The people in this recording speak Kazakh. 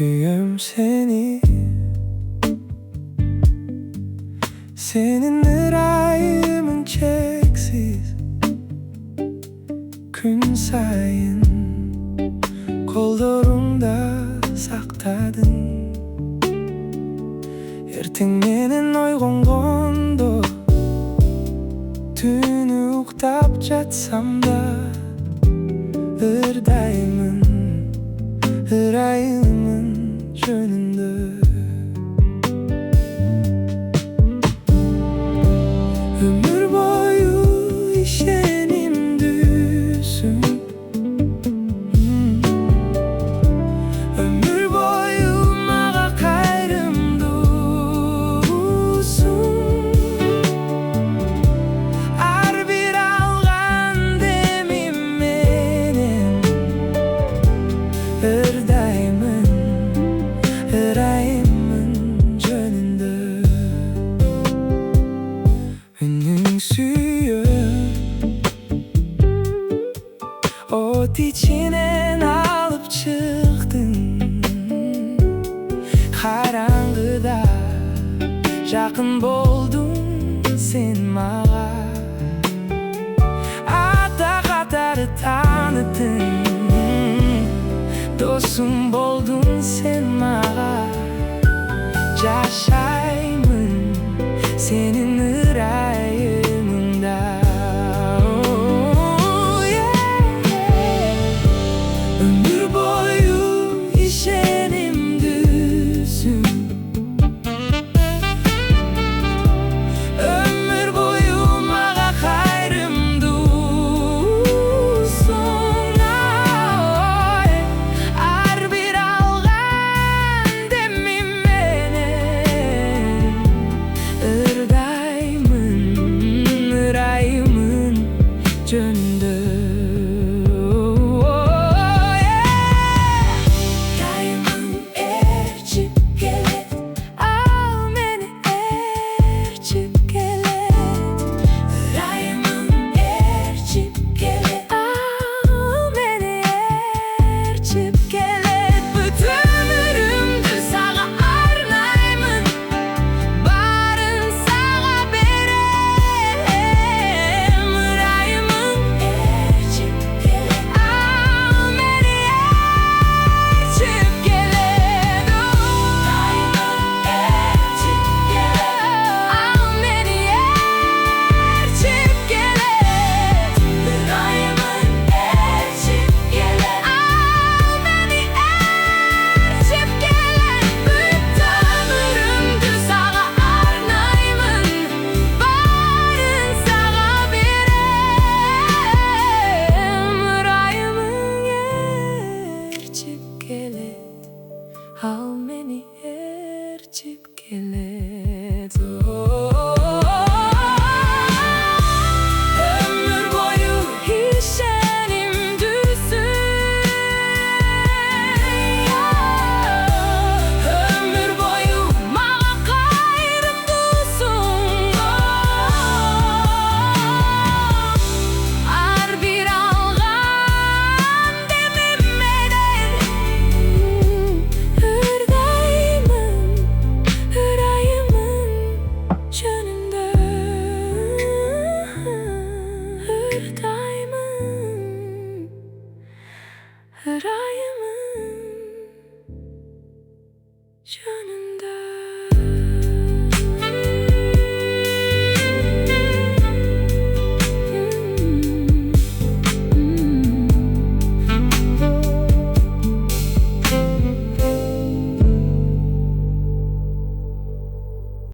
Suyum seni, senin ırayımın çeksiz. Gün sayın kollarımda saktadın. Ertең менен ойгонгондо, түнү уктап жатсам да, ырдаймын ырайымын жөнүндө. Ömür boyu işenimdüsün. Ömür boyu maga kayrımdusун. Ар бир алган демим менен ырдаймын ырайымын жөнүндө. Үнүң сүйүп от ичинен алып чыктың. Караңгыда жакын болдуң сен мага. Ата катары тааныттың, досум болдуң сен мага. Жашаймын сенин ырайымыңда. Ömür boyu işenimdüsün. Ömür boyu maga kayrımdusун. Ар бир алган демим менен ырдаймын ырайымын жөнүндө. Ырайымың ээрчип келет, ал мени ээрчип келет. Ырайымың ээрчип келет, ал мени ээрчип келет. Бүт өмүрүмдү сага арнаймын, баарын сага берем. Ырайымың ээрчип келет, ал мени ээрчип келет. Ырайымың ээрчип келет, ал мени ээрчип келет. Ырайымың ээрчип келет, ал мени ээрчип келет. Бүт өмүрүмдү сага арнаймын, баарын сага берем. Ырайымың ээрчип келет, ал мени ээрчип келет. Ömür boyu işenimdüsün. Ömür boyu maga kayrımdusун. Ар бир алган демим менен ырдаймын ырайымын жөнүндө. Ырдаймын ырайымын жөнүндө.